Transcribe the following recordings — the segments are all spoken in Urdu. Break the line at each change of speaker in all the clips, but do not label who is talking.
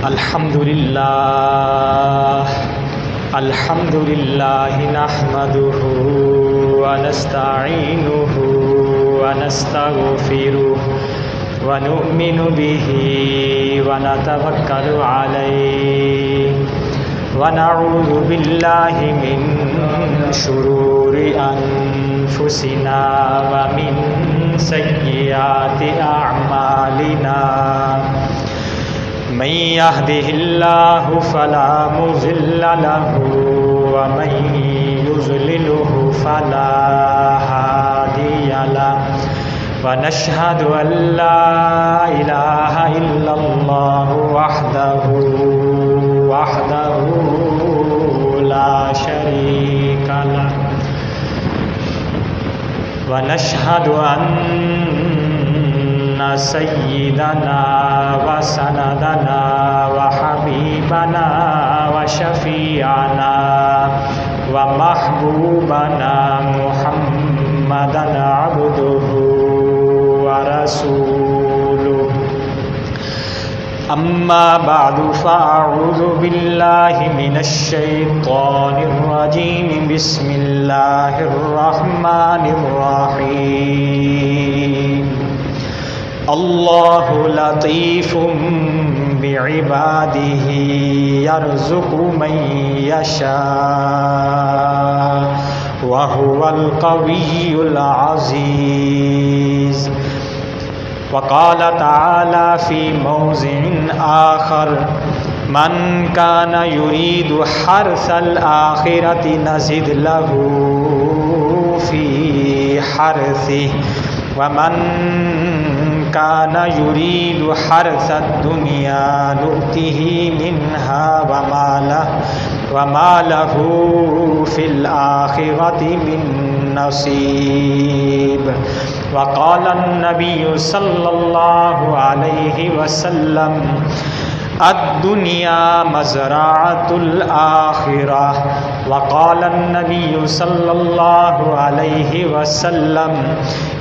الحمد لله نحمده ونستعينه ونستغفره ونؤمن به ونتوكل عليه ونعوذ بالله من شرور أنفسنا ومن سيئات أعمالنا من يهده الله فلا مضل له ومن يضلله فلا هادي له ونشهد أن لا إله إلا الله وحده لا شريك له ونشهد أن سيدنا وسندنا وحبيبنا وشفيعنا ومحبوبنا محمدا عبده ورسوله أما بعد فأعوذ بالله من الشيطان الرجيم بسم الله الرحمن الرحيم الله لطيف بعباده يرزق من يشاء وهو القوي العزيز وقال تعالى في موضع آخر من كان يريد حرث الآخرة نزد له في حرثه ومن كان يريد حرث الدنيا نؤته منها وما له في الآخرة من نصيب وقال النبي صلى الله عليه وسلم الدنيا مزرعة الآخرة وقال النبي صلى الله عليه وسلم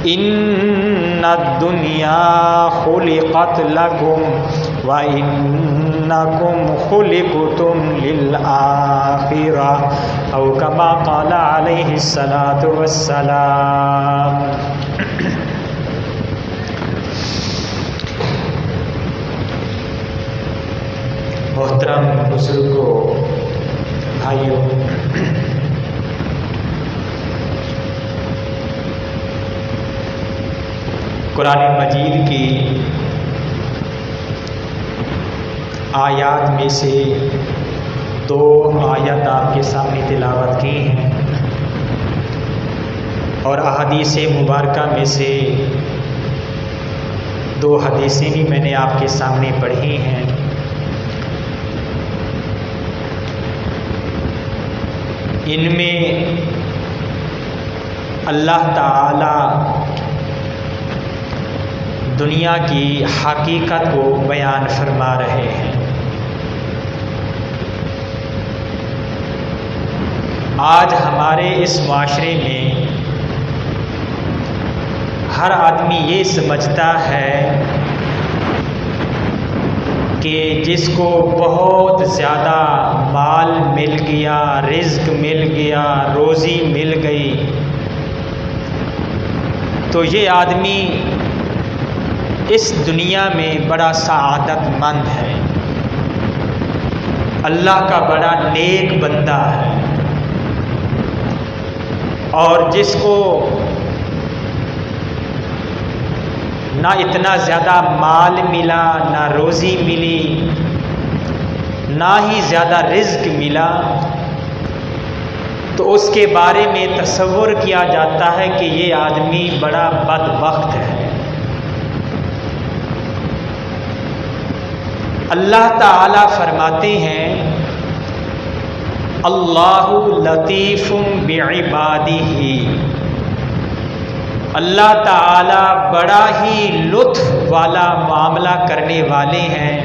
إن الدنيا خلقت لكم وإنكم خلقتم للآخرة أو كما قال عليه الصلاة والسلام. محترم بزرگوں، بھائیوں، قرآن مجید کی آیات میں سے 2 آیات آپ کے سامنے تلاوت کی ہیں اور احادیث مبارکہ میں سے 2 حدیثیں بھی میں نے آپ کے سامنے پڑھی ہیں. ان میں اللہ تعالی دنیا کی حقیقت کو بیان فرما رہے ہیں. آج ہمارے اس معاشرے میں ہر آدمی یہ سمجھتا ہے کہ جس کو بہت زیادہ مال مل گیا، رزق مل گیا، روزی مل گئی، تو یہ آدمی اس دنیا میں بڑا سعادت مند ہے، اللہ کا بڑا نیک بندہ ہے. اور جس کو نہ اتنا زیادہ مال ملا، نہ روزی ملی، نہ ہی زیادہ رزق ملا، تو اس کے بارے میں تصور کیا جاتا ہے کہ یہ آدمی بڑا بدبخت ہے. اللہ تعالی فرماتے ہیں اللہ لطیف بعبادہ، اللہ تعالی بڑا ہی لطف والا معاملہ کرنے والے ہیں،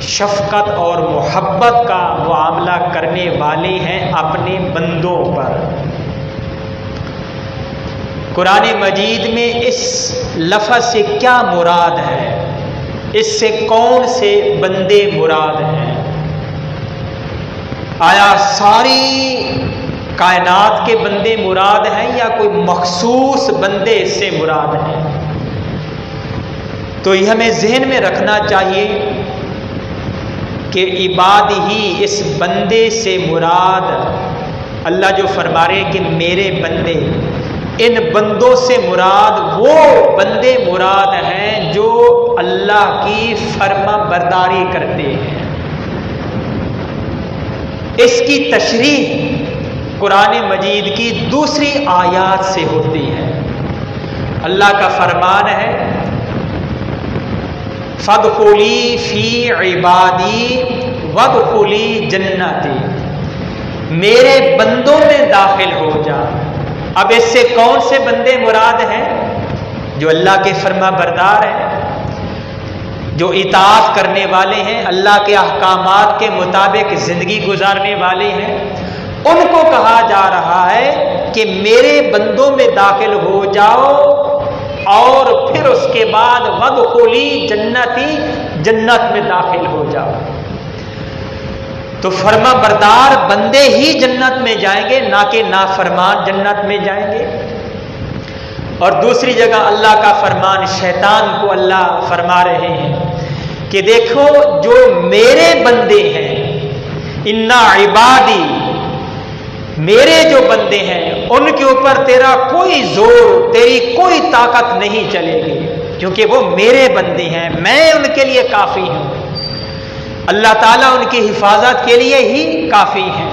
شفقت اور محبت کا معاملہ کرنے والے ہیں اپنے بندوں پر. قرآن مجید میں اس لفظ سے کیا مراد ہے؟ اس سے کون سے بندے مراد ہیں؟ آیا ساری کائنات کے بندے مراد ہیں یا کوئی مخصوص بندے اس سے مراد ہیں؟ تو یہ ہمیں ذہن میں رکھنا چاہیے کہ عباد ہی اس بندے سے مراد اللہ جو فرما رہے کہ میرے بندے، ان بندوں سے مراد وہ بندے مراد ہیں جو اللہ کی فرما برداری کرتے ہیں۔ اس کی تشریح قرآن مجید کی دوسری آیات سے ہوتی ہے۔ اللہ کا فرمان ہے فَادْخُلِي فِي عِبَادِي وَادْخُلِي جَنَّتِي، میرے بندوں میں داخل ہو جا۔ اب اس سے کون سے بندے مراد ہیں؟ جو اللہ کے فرما بردار ہیں، جو اطاعت کرنے والے ہیں، اللہ کے احکامات کے مطابق زندگی گزارنے والے ہیں، ان کو کہا جا رہا ہے کہ میرے بندوں میں داخل ہو جاؤ، اور پھر اس کے بعد وَادْخُلِي جَنَّتِي، جنت میں داخل ہو جاؤ۔ تو فرما بردار بندے ہی جنت میں جائیں گے، نہ کہ نافرمان جنت میں جائیں گے۔ اور دوسری جگہ اللہ کا فرمان شیطان کو اللہ فرما رہے ہیں کہ دیکھو جو میرے بندے ہیں، اِنَّ عِبَادِي، میرے جو بندے ہیں ان کے اوپر تیرا کوئی زور، تیری کوئی طاقت نہیں چلے گی، کیونکہ وہ میرے بندے ہیں، میں ان کے لیے کافی ہوں۔ اللہ تعالیٰ ان کی حفاظت کے لیے ہی کافی ہے۔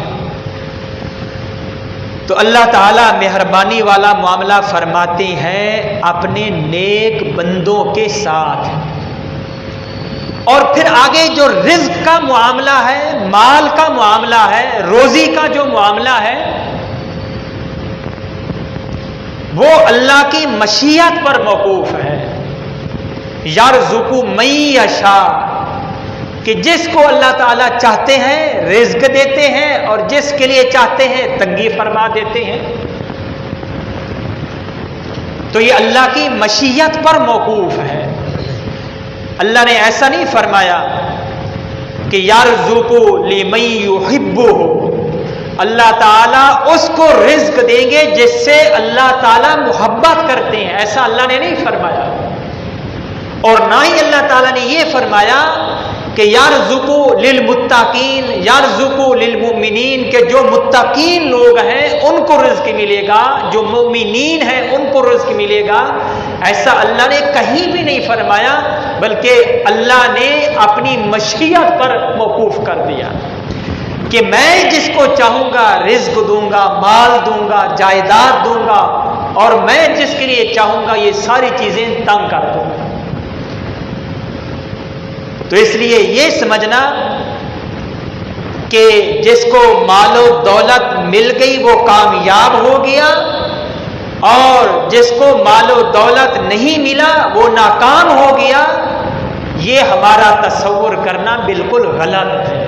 تو اللہ تعالیٰ مہربانی والا معاملہ فرماتے ہیں اپنے نیک بندوں کے ساتھ۔ اور پھر آگے جو رزق کا معاملہ ہے، مال کا معاملہ ہے، روزی کا جو معاملہ ہے، وہ اللہ کی مشیت پر موقوف ہے۔ یرزق من یشاء، کہ جس کو اللہ تعالیٰ چاہتے ہیں رزق دیتے ہیں، اور جس کے لیے چاہتے ہیں تنگی فرما دیتے ہیں۔ تو یہ اللہ کی مشیت پر موقوف ہے۔ اللہ نے ایسا نہیں فرمایا کہ یرزق لمن یحبہ، اللہ تعالیٰ اس کو رزق دیں گے جس سے اللہ تعالیٰ محبت کرتے ہیں، ایسا اللہ نے نہیں فرمایا۔ اور نہ ہی اللہ تعالیٰ نے یہ فرمایا کہ یرزق للمتقین، یرزق للمؤمنین، کہ جو متقین لوگ ہیں ان کو رزق ملے گا، جو مومنین ہیں ان کو رزق ملے گا، ایسا اللہ نے کہیں بھی نہیں فرمایا، بلکہ اللہ نے اپنی مشیت پر موقوف کر دیا کہ میں جس کو چاہوں گا رزق دوں گا، مال دوں گا، جائیداد دوں گا، اور میں جس کے لیے چاہوں گا یہ ساری چیزیں تنگ کر دوں گا۔ تو اس لیے یہ سمجھنا کہ جس کو مال و دولت مل گئی وہ کامیاب ہو گیا، اور جس کو مال و دولت نہیں ملا وہ ناکام ہو گیا، یہ ہمارا تصور کرنا بالکل غلط ہے۔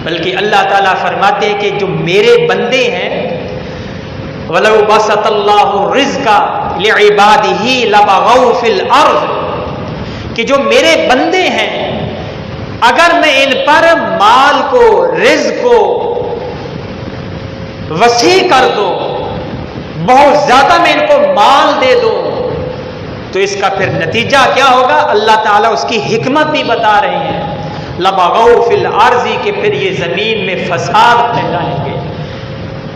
بلکہ اللہ تعالیٰ فرماتے ہیں کہ جو میرے بندے ہیں، وَلَوْ بَسَطَ اللَّهُ الرِّزْقَ لِعِبَادِهِ لَبَغَوْا فِي الْأَرْضِ، کہ جو میرے بندے ہیں اگر میں ان پر مال کو، رزق کو وسیع کر دوں، بہت زیادہ میں ان کو مال دے دوں، تو اس کا پھر نتیجہ کیا ہوگا؟ اللہ تعالیٰ اس کی حکمت بھی بتا رہے ہیں، لَبَغَوْا فِي الْأَرْضِ، کہ پھر یہ زمین میں فساد پھیلائیں گے،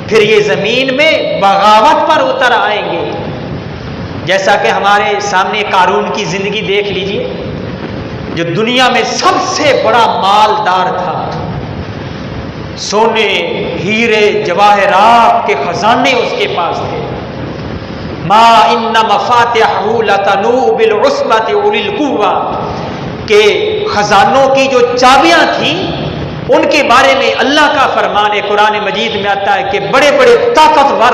پھر یہ زمین میں بغاوت پر اتر آئیں گے۔ جیسا کہ ہمارے سامنے قارون کی زندگی دیکھ لیجئے، جو دنیا میں سب سے بڑا مالدار تھا، سونے، ہیرے، جواہرات کے خزانے اس کے پاس تھے۔ ما ان مفاتحہ لتنوء بالعصبۃ اولی القوہ، کہ خزانوں کی جو چابیاں تھیں ان کے بارے میں اللہ کا فرمان قرآن مجید میں آتا ہے کہ بڑے بڑے طاقتور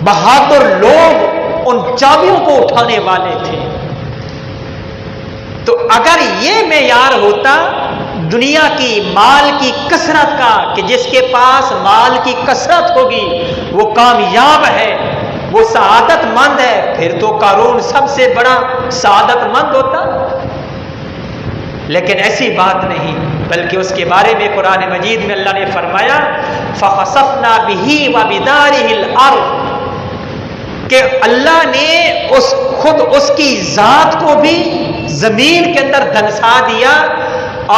بہادر لوگ ان چابیوں کو اٹھانے والے تھے۔ تو اگر یہ معیار ہوتا دنیا کی مال کی کثرت کا کہ جس کے پاس مال کی کثرت ہوگی وہ کامیاب ہے، وہ سعادت مند ہے، پھر تو قارون سب سے بڑا سعادت مند ہوتا، لیکن ایسی بات نہیں، بلکہ اس کے بارے میں قرآن مجید میں اللہ نے فرمایا فَخَسَفْنَا بِهِ وَبِدَارِهِ الْأَرْضِ، کہ اللہ نے خود اس کی ذات کو بھی زمین کے اندر دھنسا دیا،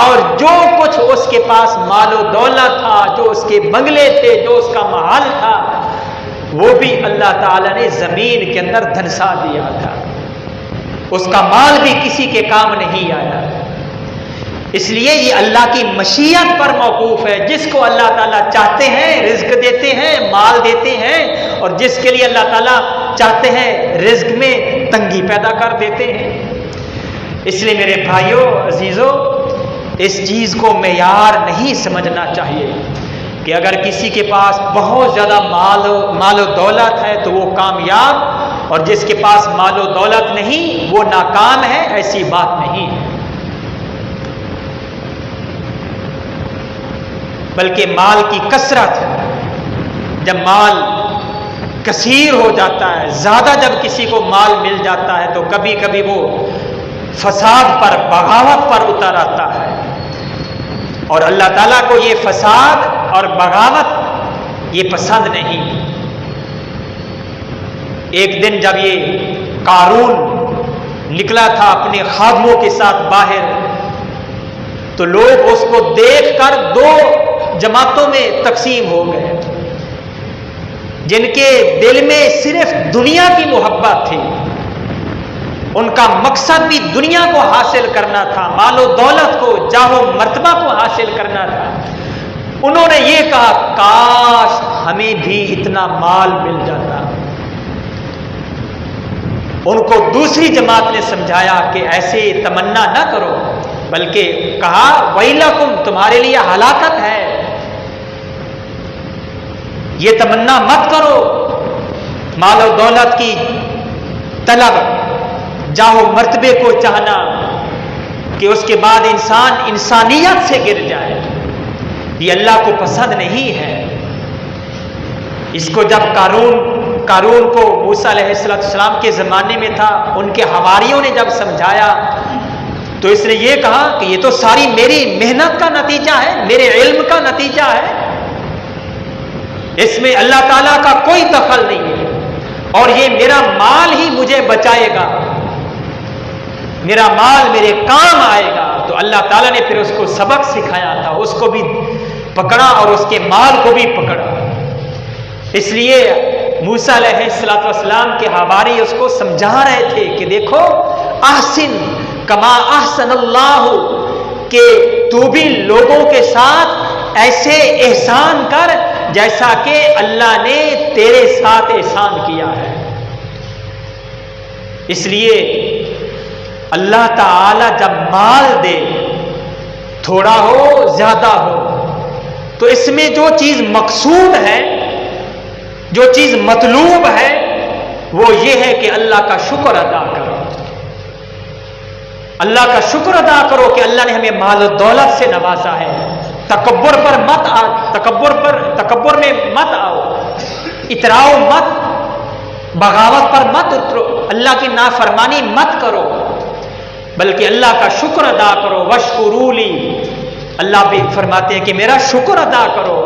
اور جو کچھ اس کے پاس مال و دولت تھا، جو اس کے بنگلے تھے، جو اس کا محل تھا، وہ بھی اللہ تعالیٰ نے زمین کے اندر دھنسا دیا تھا، اس کا مال بھی کسی کے کام نہیں آیا۔ اس لیے یہ اللہ کی مشیت پر موقوف ہے، جس کو اللہ تعالیٰ چاہتے ہیں رزق دیتے ہیں، مال دیتے ہیں، اور جس کے لیے اللہ تعالیٰ چاہتے ہیں رزق میں تنگی پیدا کر دیتے ہیں۔ اس لیے میرے بھائیوں عزیزوں، اس چیز کو معیار نہیں سمجھنا چاہیے کہ اگر کسی کے پاس بہت زیادہ مال و دولت ہے تو وہ کامیاب، اور جس کے پاس مال و دولت نہیں وہ ناکام ہے، ایسی بات نہیں ہے۔ بلکہ مال کی کثرت، جب مال کثیر ہو جاتا ہے، زیادہ جب کسی کو مال مل جاتا ہے، تو کبھی کبھی وہ فساد پر، بغاوت پر اتر آتا ہے، اور اللہ تعالیٰ کو یہ فساد اور بغاوت یہ پسند نہیں۔ ایک دن جب یہ قارون نکلا تھا اپنے خادموں کے ساتھ باہر، تو لوگ اس کو دیکھ کر دو جماعتوں میں تقسیم ہو گئے، جن کے دل میں صرف دنیا کی محبت تھی، ان کا مقصد بھی دنیا کو حاصل کرنا تھا، مال و دولت کو، جاہ و مرتبہ کو حاصل کرنا تھا۔ انہوں نے یہ کہا کاش ہمیں بھی اتنا مال مل جاتا۔ ان کو دوسری جماعت نے سمجھایا کہ ایسے تمنا نہ کرو، بلکہ کہا ویلکم، تمہارے لیے ہلاکت ہے، یہ تمنا مت کرو، مال و دولت کی طلب، جاہ و مرتبے کو چاہنا کہ اس کے بعد انسان انسانیت سے گر جائے، یہ اللہ کو پسند نہیں ہے۔ اس کو جب قارون کو موسیٰ علیہ السلام کے زمانے میں تھا، ان کے حواریوں نے جب سمجھایا تو اس نے یہ کہا کہ یہ تو ساری میری محنت کا نتیجہ ہے، میرے علم کا نتیجہ ہے، اس میں اللہ تعالیٰ کا کوئی دخل نہیں ہے، اور یہ میرا مال ہی مجھے بچائے گا، میرا مال میرے کام آئے گا۔ تو اللہ تعالیٰ نے پھر اس کو سبق سکھایا تھا، اس کو بھی پکڑا اور اس کے مال کو بھی پکڑا۔ اس لیے موسیٰ علیہ السلام کے حواری اس کو سمجھا رہے تھے کہ دیکھو احسن کما احسن اللہ، کہ تو بھی لوگوں کے ساتھ ایسے احسان کر جیسا کہ اللہ نے تیرے ساتھ احسان کیا ہے۔ اس لیے اللہ تعالی جب مال دے، تھوڑا ہو زیادہ ہو، تو اس میں جو چیز مقصود ہے، جو چیز مطلوب ہے، وہ یہ ہے کہ اللہ کا شکر ادا کرو، اللہ کا شکر ادا کرو کہ اللہ نے ہمیں مال و دولت سے نوازا ہے۔ تکبر پر مت آؤ، تکبر میں مت آؤ، اتراؤ مت، بغاوت پر مت اترو، اللہ کی نافرمانی مت کرو، بلکہ اللہ کا شکر ادا کرو۔ وشکرولی، اللہ بھی فرماتے ہیں کہ میرا شکر ادا کرو،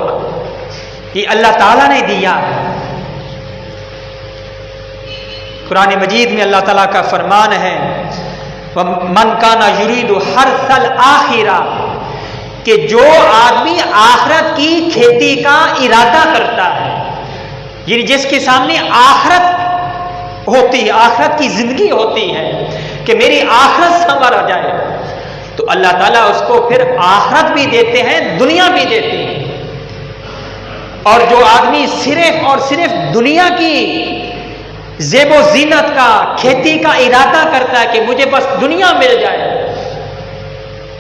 یہ اللہ تعالیٰ نے دیا ہے۔ قرآن مجید میں اللہ تعالیٰ کا فرمان ہے من کان یرید حرث الآخرہ، کہ جو آدمی آخرت کی کھیتی کا ارادہ کرتا ہے، یعنی جس کے سامنے آخرت ہوتی ہے، آخرت کی زندگی ہوتی ہے کہ میری آخرت سنور آ جائے، تو اللہ تعالیٰ اس کو پھر آخرت بھی دیتے ہیں، دنیا بھی دیتے ہیں۔ اور جو آدمی صرف اور صرف دنیا کی زیب و زینت کا، کھیتی کا ارادہ کرتا ہے کہ مجھے بس دنیا مل جائے،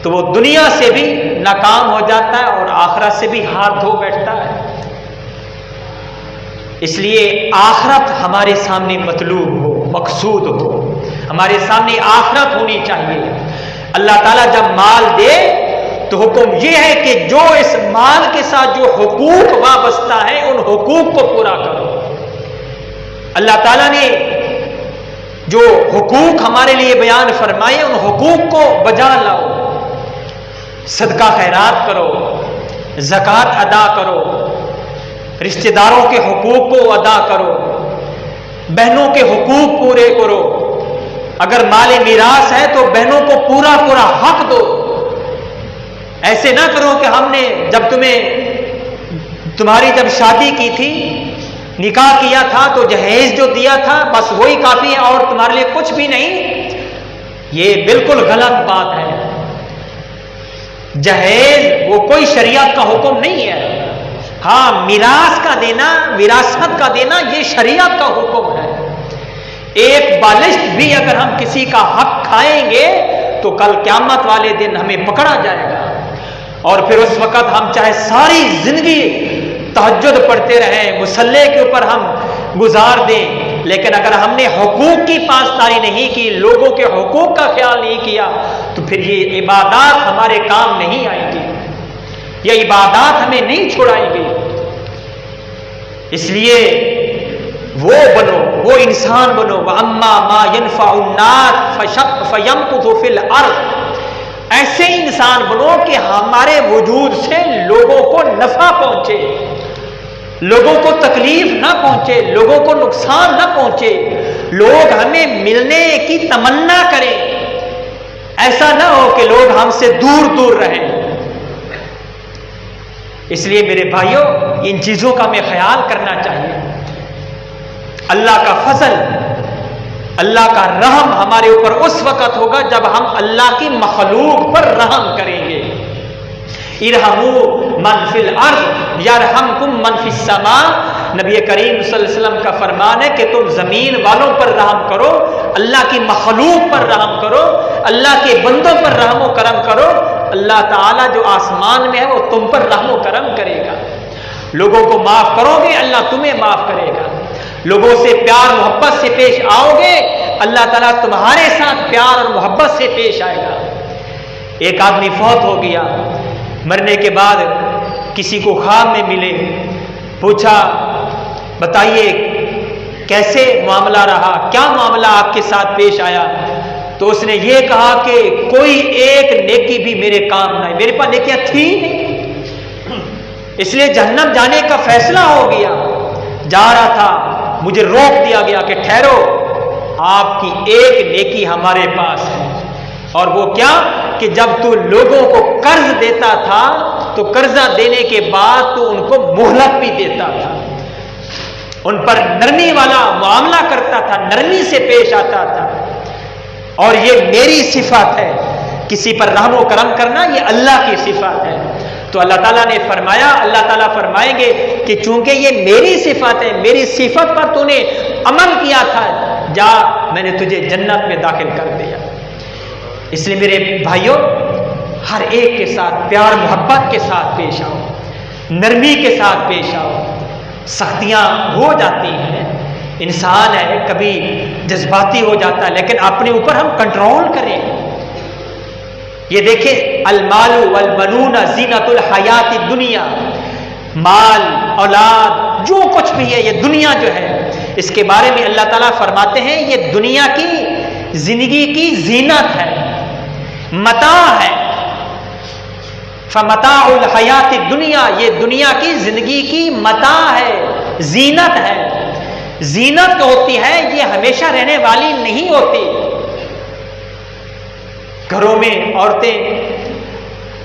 تو وہ دنیا سے بھی ناکام ہو جاتا ہے اور آخرت سے بھی ہاتھ دھو بیٹھتا ہے۔ اس لیے آخرت ہمارے سامنے مطلوب ہو، مقصود ہو، ہمارے سامنے آخرت ہونی چاہیے۔ اللہ تعالیٰ جب مال دے تو حکم یہ ہے کہ جو اس مال کے ساتھ جو حقوق وابستہ ہیں ان حقوق کو پورا کرو۔ اللہ تعالیٰ نے جو حقوق ہمارے لیے بیان فرمائے ان حقوق کو بجا لاؤ، صدقہ خیرات کرو، زکوٰۃ ادا کرو، رشتہ داروں کے حقوق کو ادا کرو، بہنوں کے حقوق پورے کرو، اگر مال میراث ہے تو بہنوں کو پورا پورا حق دو۔ ایسے نہ کرو کہ ہم نے تمہاری جب شادی کی تھی، نکاح کیا تھا تو جہیز جو دیا تھا بس وہی کافی ہے اور تمہارے لیے کچھ بھی نہیں۔ یہ بالکل غلط بات ہے۔ جہیز وہ کوئی شریعت کا حکم نہیں ہے۔ ہاں، میراث کا دینا، وراثت کا دینا یہ شریعت کا حکم ہے۔ ایک بالشت بھی اگر ہم کسی کا حق کھائیں گے تو کل قیامت والے دن ہمیں پکڑا جائے گا، اور پھر اس وقت ہم چاہے ساری زندگی تہجد پڑھتے رہیں، مصلی کے اوپر ہم گزار دیں، لیکن اگر ہم نے حقوق کی پاسداری نہیں کی، لوگوں کے حقوق کا خیال نہیں کیا، تو پھر یہ عبادات ہمارے کام نہیں آئیں گی، یہ عبادات ہمیں نہیں چھڑائیں گی۔ اس لیے وہ بنو، وہ انسان بنو، وَأَمَّا مَا يَنْفَعُ النَّاسَ فَيَمْكُثُ فِي الْأَرْضِ، ایسے انسان بنو کہ ہمارے وجود سے لوگوں کو نفع پہنچے، لوگوں کو تکلیف نہ پہنچے، لوگوں کو نقصان نہ پہنچے، لوگ ہمیں ملنے کی تمنا کریں، ایسا نہ ہو کہ لوگ ہم سے دور دور رہیں۔ اس لیے میرے بھائیوں، ان چیزوں کا ہمیں خیال کرنا چاہیے۔ اللہ کا فضل، اللہ کا رحم ہمارے اوپر اس وقت ہوگا جب ہم اللہ کی مخلوق پر رحم کریں گے۔ ارحموا من فی الارض یرحمکم من فی السماء، نبی کریم صلی اللہ علیہ وسلم کا فرمان ہے کہ تم زمین والوں پر رحم کرو، اللہ کی مخلوق پر رحم کرو، اللہ کے بندوں پر رحم و کرم کرو، اللہ تعالیٰ جو آسمان میں ہے وہ تم پر رحم و کرم کرے گا۔ لوگوں کو معاف کرو گے، اللہ تمہیں معاف کرے گا۔ لوگوں سے پیار محبت سے پیش آؤ گے، اللہ تعالیٰ تمہارے ساتھ پیار اور محبت سے پیش آئے گا۔ ایک آدمی فوت ہو گیا، مرنے کے بعد کسی کو خواب میں ملے، پوچھا بتائیے کیسے معاملہ رہا، کیا معاملہ آپ کے ساتھ پیش آیا؟ تو اس نے یہ کہا کہ کوئی ایک نیکی بھی میرے کام نہ آئی، میرے پاس نیکیاں تھی نہیں، اس لیے جہنم جانے کا فیصلہ ہو گیا، جا رہا تھا، مجھے روک دیا گیا کہ ٹھہرو، آپ کی ایک نیکی ہمارے پاس ہے، اور وہ کیا کہ جب تو لوگوں کو قرض دیتا تھا تو قرضہ دینے کے بعد تو ان کو مہلت بھی دیتا تھا، ان پر نرمی والا معاملہ کرتا تھا، نرمی سے پیش آتا تھا، اور یہ میری صفت ہے، کسی پر رحم و کرم کرنا یہ اللہ کی صفت ہے۔ تو اللہ تعالیٰ نے فرمایا، اللہ تعالیٰ فرمائیں گے کہ چونکہ یہ میری صفت ہے، میری صفت پر تو نے عمل کیا تھا، جا میں نے تجھے جنت میں داخل کر دیا۔ اس لیے میرے بھائیوں، ہر ایک کے ساتھ پیار محبت کے ساتھ پیش آؤ، نرمی کے ساتھ پیش آؤ۔ سختیاں ہو جاتی ہیں، انسان ہے کبھی جذباتی ہو جاتا ہے، لیکن اپنے اوپر ہم کنٹرول کریں۔ یہ دیکھیں، المال والبنون زینت الحیات الدنیا، مال اولاد جو کچھ بھی ہے یہ دنیا جو ہے، اس کے بارے میں اللہ تعالیٰ فرماتے ہیں یہ دنیا کی زندگی کی زینت ہے، متاع ہے۔ فمتاع الحیات الدنیا، یہ دنیا کی زندگی کی متاع ہے، زینت ہے۔ زینت جو ہوتی ہے یہ ہمیشہ رہنے والی نہیں ہوتی۔ گھروں میں عورتیں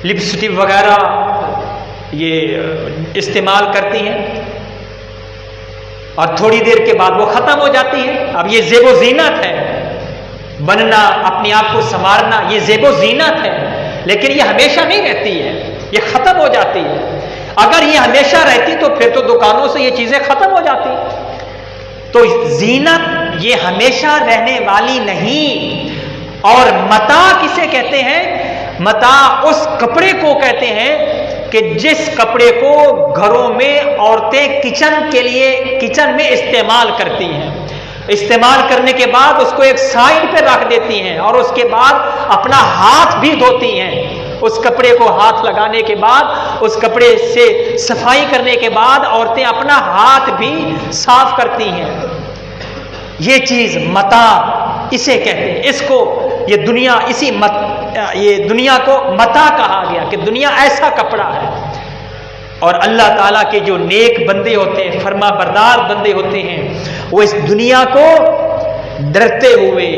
لپسٹک وغیرہ یہ استعمال کرتی ہیں اور تھوڑی دیر کے بعد وہ ختم ہو جاتی ہے۔ اب یہ زیب و زینت ہے، بننا، اپنے آپ کو سنوارنا، یہ زیب و زینت ہے، لیکن یہ ہمیشہ نہیں رہتی ہے، یہ ختم ہو جاتی ہے۔ اگر یہ ہمیشہ رہتی تو پھر تو دکانوں سے یہ چیزیں ختم ہو جاتی۔ تو زینت یہ ہمیشہ رہنے والی نہیں۔ اور متاع کسے کہتے ہیں؟ متاع اس کپڑے کو کہتے ہیں کہ جس کپڑے کو گھروں میں عورتیں کچن میں استعمال کرتی ہیں، استعمال کرنے کے بعد اس کو ایک سائڈ پہ رکھ دیتی ہیں اور اس کے بعد اپنا ہاتھ بھی دھوتی ہیں۔ اس کپڑے کو ہاتھ لگانے کے بعد، اس کپڑے سے صفائی کرنے کے بعد عورتیں اپنا ہاتھ بھی صاف کرتی ہیں۔ یہ چیز متاع اسے کہتے ہیں، اس کو یہ دنیا یہ دنیا کو متاع کہا گیا کہ دنیا ایسا کپڑا ہے۔ اور اللہ تعالیٰ کے جو نیک بندے ہوتے ہیں، فرما بردار بندے ہوتے ہیں، وہ اس دنیا کو ڈرتے ہوئے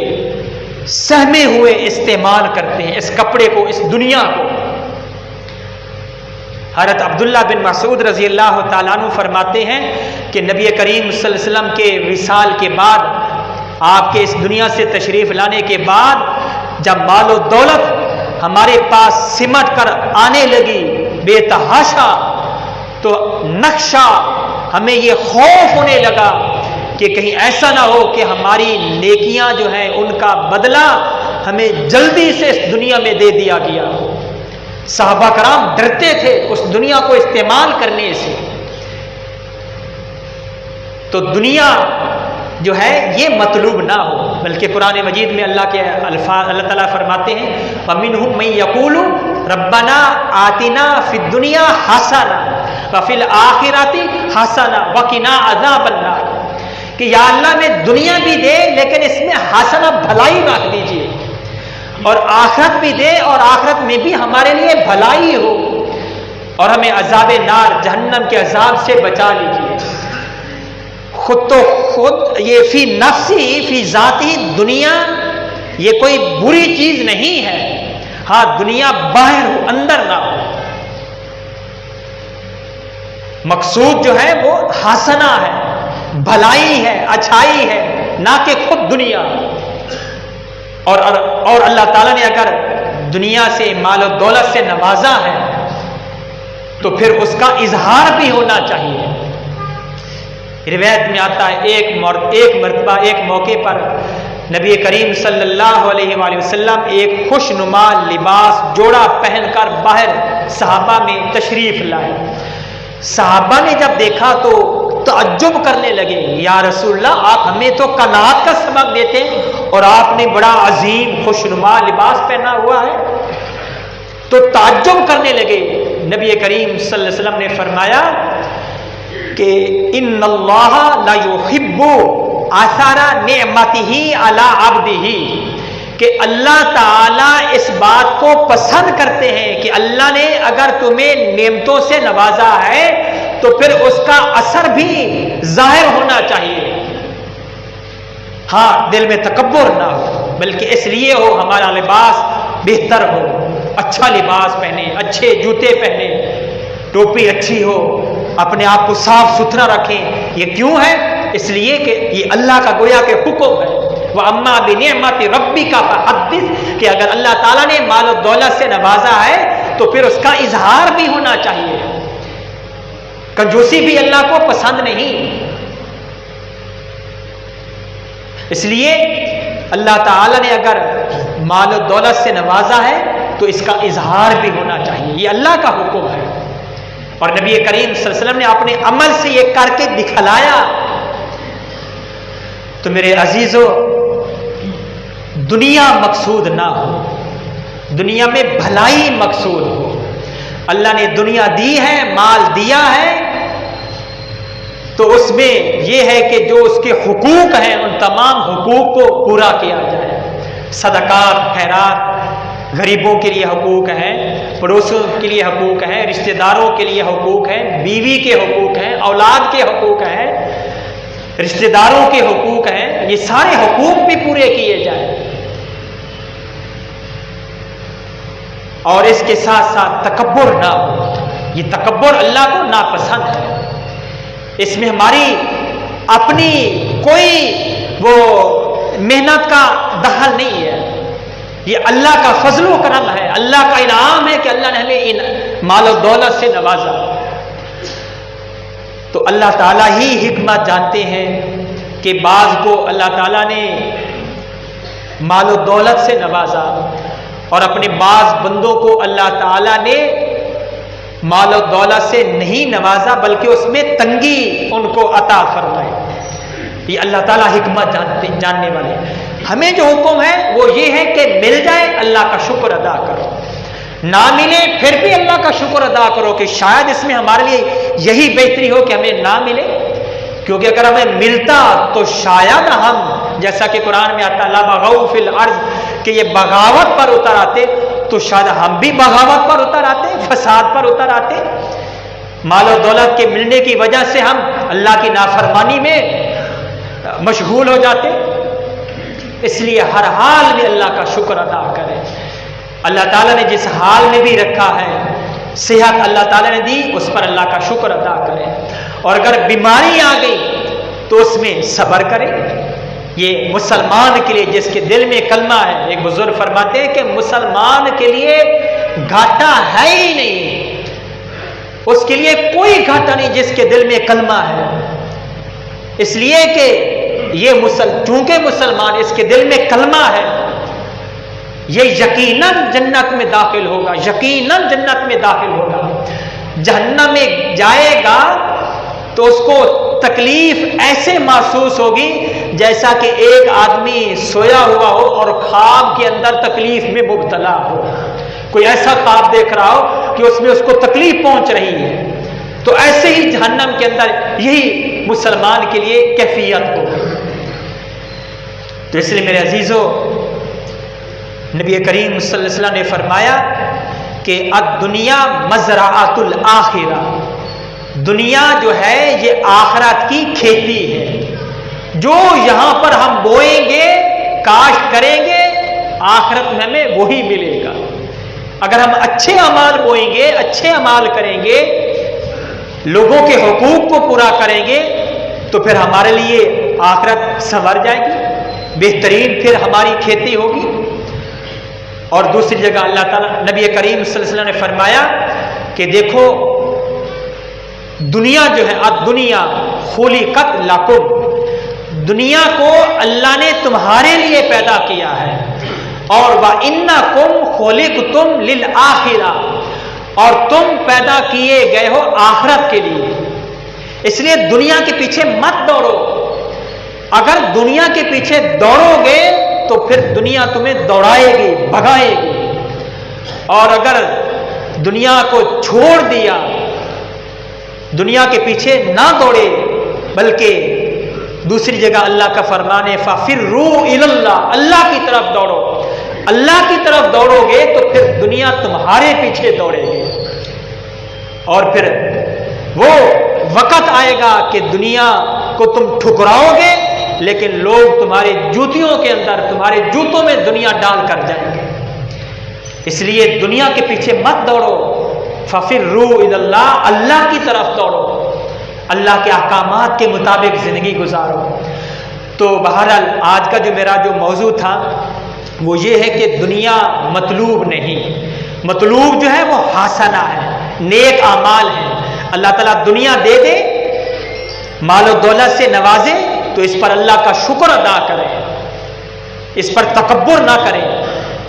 سہمے ہوئے استعمال کرتے ہیں، اس کپڑے کو، اس دنیا کو۔ حضرت عبداللہ بن مسعود رضی اللہ تعالیٰ عنہ فرماتے ہیں کہ نبی کریم صلی اللہ علیہ وسلم کے وصال کے بعد، آپ کے اس دنیا سے تشریف لانے کے بعد، جب مال و دولت ہمارے پاس سمٹ کر آنے لگی بے تحاشا، تو نقشہ ہمیں یہ خوف ہونے لگا کہ کہیں ایسا نہ ہو کہ ہماری نیکیاں جو ہیں ان کا بدلہ ہمیں جلدی سے اس دنیا میں دے دیا گیا۔ صحابہ کرام ڈرتے تھے اس دنیا کو استعمال کرنے سے۔ تو دنیا جو ہے یہ مطلوب نہ ہو، بلکہ قرآن مجید میں اللہ کے الفاظ، اللہ تعالیٰ فرماتے ہیں وَمِنْهُمْ مَن يَقُولُ رَبَّنَا آتِنَا فِي الدُّنْيَا حَسَنَةً وَفِي الْآخِرَةِ حَسَنَةً وَقِنَا عَذَابَ النَّارِ، کہ یا اللہ میں دنیا بھی دے لیکن اس میں حسنہ بھلائی رکھ دیجیے، اور آخرت بھی دے اور آخرت میں بھی ہمارے لیے بھلائی ہو، اور ہمیں عذاب نار، جہنم کے عذاب سے بچا لیجیے۔ خود تو خود یہ فی نفسی فی ذاتی دنیا یہ کوئی بری چیز نہیں ہے، ہاں دنیا باہر ہو اندر نہ ہو، مقصود جو ہے وہ حسنہ ہے، بھلائی ہے، اچھائی ہے، نہ کہ خود دنیا۔ اور اللہ تعالیٰ نے اگر دنیا سے مال و دولت سے نوازا ہے تو پھر اس کا اظہار بھی ہونا چاہیے۔ روایت میں آتا ہے ایک مرتبہ ایک موقع پر نبی کریم صلی اللہ علیہ وآلہ وسلم ایک خوش نما لباس جوڑا پہن کر باہر صحابہ میں تشریف لائے۔ صحابہ نے جب دیکھا تو تعجب کرنے لگے، یا رسول اللہ آپ ہمیں تو قناعت کا سبق دیتے ہیں اور آپ نے بڑا عظیم خوشنما لباس پہنا ہوا ہے۔ تو تعجب کرنے لگے۔ نبی کریم صلی اللہ علیہ وسلم نے فرمایا کہ ان اللہ لا یحب آثار نعمتہ علی عبدہ، کہ اللہ تعالیٰ اس بات کو پسند کرتے ہیں کہ اللہ نے اگر تمہیں نعمتوں سے نوازا ہے تو پھر اس کا اثر بھی ظاہر ہونا چاہیے۔ ہاں دل میں تکبر نہ ہو، بلکہ اس لیے ہو ہمارا لباس بہتر ہو، اچھا لباس پہنے، اچھے جوتے پہنے، ٹوپی اچھی ہو، اپنے آپ کو صاف ستھرا رکھیں۔ یہ کیوں ہے؟ اس لیے کہ یہ اللہ کا گویا کہ حکم ہے، وَأَمَّا بِنِعْمَةِ رَبِّكَ فَحَدِّثْ، کہ اگر اللہ تعالیٰ نے مال و دولت سے نوازا ہے تو پھر اس کا اظہار بھی ہونا چاہیے۔ کنجوسی بھی اللہ کو پسند نہیں، اس لیے اللہ تعالیٰ نے اگر مال و دولت سے نوازا ہے تو اس کا اظہار بھی ہونا چاہیے، یہ اللہ کا حکم ہے۔ اور نبی کریم صلی اللہ علیہ وسلم نے اپنے عمل سے یہ کر کے دکھلایا۔ تو میرے عزیزو، دنیا مقصود نہ ہو، دنیا میں بھلائی مقصود ہو۔ اللہ نے دنیا دی ہے، مال دیا ہے، تو اس میں یہ ہے کہ جو اس کے حقوق ہیں ان تمام حقوق کو پورا کیا جائے۔ صدقات، خیرات، غریبوں کے لیے حقوق ہیں، پڑوسیوں کے لیے حقوق ہیں، رشتہ داروں کے لیے حقوق ہیں، بیوی کے حقوق ہیں، اولاد کے حقوق ہیں، رشتہ داروں کے حقوق ہیں، یہ سارے حقوق بھی پورے کیے جائیں۔ اور اس کے ساتھ ساتھ تکبر نہ ہو، یہ تکبر اللہ کو ناپسند ہے، اس میں ہماری اپنی کوئی وہ محنت کا دخل نہیں ہے، یہ اللہ کا فضل و کرم ہے، اللہ کا انعام ہے کہ اللہ نے ہمیں ان مال و دولت سے نوازا۔ تو اللہ تعالیٰ ہی حکمت جانتے ہیں کہ بعض کو اللہ تعالیٰ نے مال و دولت سے نوازا اور اپنے بعض بندوں کو اللہ تعالیٰ نے مال و دولت سے نہیں نوازا بلکہ اس میں تنگی ان کو عطا فرمائے۔ یہ اللہ تعالیٰ حکمت جاننے والے۔ ہمیں جو حکم ہے وہ یہ ہے کہ مل جائے اللہ کا شکر ادا کرو، نہ ملے پھر بھی اللہ کا شکر ادا کرو کہ شاید اس میں ہمارے لیے یہی بہتری ہو کہ ہمیں نہ ملے۔ کیونکہ اگر ہمیں ملتا تو شاید ہم، جیسا کہ قرآن میں آتا لا بغوا فی الارض، کہ یہ بغاوت پر اتر آتے تو شاید ہم بھی بغاوت پر اتر آتے، فساد پر اتر آتے، مال و دولت کے ملنے کی وجہ سے ہم اللہ کی نافرمانی میں مشغول ہو جاتے۔ اس لیے ہر حال میں اللہ کا شکر ادا کریں۔ اللہ تعالیٰ نے جس حال میں بھی رکھا ہے، صحت اللہ تعالیٰ نے دی، اس پر اللہ کا شکر ادا کریں، اور اگر بیماری آ گئی تو اس میں صبر کریں۔ یہ مسلمان کے لیے جس کے دل میں کلمہ ہے، ایک بزرگ فرماتے ہیں کہ مسلمان کے لیے گھاٹا ہے ہی نہیں، اس کے لیے کوئی گھاٹا نہیں جس کے دل میں کلمہ ہے، اس لیے کہ یہ چونکہ مسلمان اس کے دل میں کلمہ ہے، یہ یقیناً جنت میں داخل ہوگا، یقیناً جنت میں داخل ہوگا۔ جہنم میں جائے گا تو اس کو تکلیف ایسے محسوس ہوگی جیسا کہ ایک آدمی سویا ہوا ہو اور خواب کے اندر تکلیف میں مبتلا ہو، کوئی ایسا خواب دیکھ رہا ہو کہ اس میں اس کو تکلیف پہنچ رہی ہے، تو ایسے ہی جہنم کے اندر یہی مسلمان کے لیے کیفیت ہوگی۔ تو اس لیے میرے عزیزو، نبی کریم صلی اللہ علیہ وسلم نے فرمایا کہ الدنیا مزرعۃ الآخرہ، دنیا جو ہے یہ آخرت کی کھیتی ہے، جو یہاں پر ہم بوئیں گے، کاشت کریں گے، آخرت میں ہمیں وہی ملے گا۔ اگر ہم اچھے اعمال بوئیں گے، اچھے اعمال کریں گے، لوگوں کے حقوق کو پورا کریں گے، تو پھر ہمارے لیے آخرت سنور جائے گی، بہترین پھر ہماری کھیتی ہوگی۔ اور دوسری جگہ اللہ تعالیٰ نبی کریم صلی اللہ علیہ وسلم نے فرمایا کہ دیکھو دنیا جو ہے، الدنیا خلقت لکم، دنیا کو اللہ نے تمہارے لیے پیدا کیا ہے، اور وَإِنَّكُمْ خُلِقْتُمْ لِلْآخِرَةِ، اور تم پیدا کیے گئے ہو آخرت کے لیے، اس لیے دنیا کے پیچھے مت دوڑو۔ اگر دنیا کے پیچھے دوڑو گے تو پھر دنیا تمہیں دوڑائے گی، بھگائے گی، اور اگر دنیا کو چھوڑ دیا، دنیا کے پیچھے نہ دوڑے، بلکہ دوسری جگہ اللہ کا فرمان ہے فَفِرُّوا إِلَى اللَّهِ، اللہ کی طرف دوڑو، اللہ کی طرف دوڑو گے تو پھر دنیا تمہارے پیچھے دوڑے گی، اور پھر وہ وقت آئے گا کہ دنیا کو تم ٹھکراؤ گے، لیکن لوگ تمہارے جوتیوں کے اندر، تمہارے جوتوں میں دنیا ڈال کر جائیں گے۔ اس لیے دنیا کے پیچھے مت دوڑو، فَفِرُّوا إِلَى اللَّهِ، اللہ کی طرف دوڑو، اللہ کے احکامات کے مطابق زندگی گزارو۔ تو بہرحال آج کا جو میرا موضوع تھا وہ یہ ہے کہ دنیا مطلوب نہیں، مطلوب جو ہے وہ حسنہ ہے، نیک اعمال ہے۔ اللہ تعالیٰ دنیا دے دے، مال و دولت سے نوازے تو اس پر اللہ کا شکر ادا کریں، اس پر تکبر نہ کریں،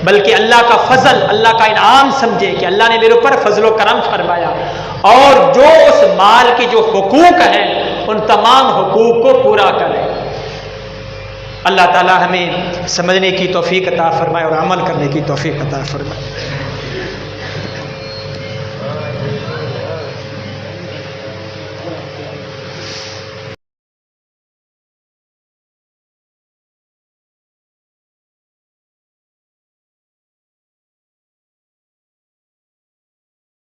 بلکہ اللہ کا فضل، اللہ کا انعام سمجھے کہ اللہ نے میرے اوپر فضل و کرم فرمایا، اور جو اس مال کے جو حقوق ہیں ان تمام حقوق کو پورا کریں۔ اللہ تعالی ہمیں سمجھنے کی توفیق عطا فرمائے اور عمل کرنے کی توفیق عطا فرمائے۔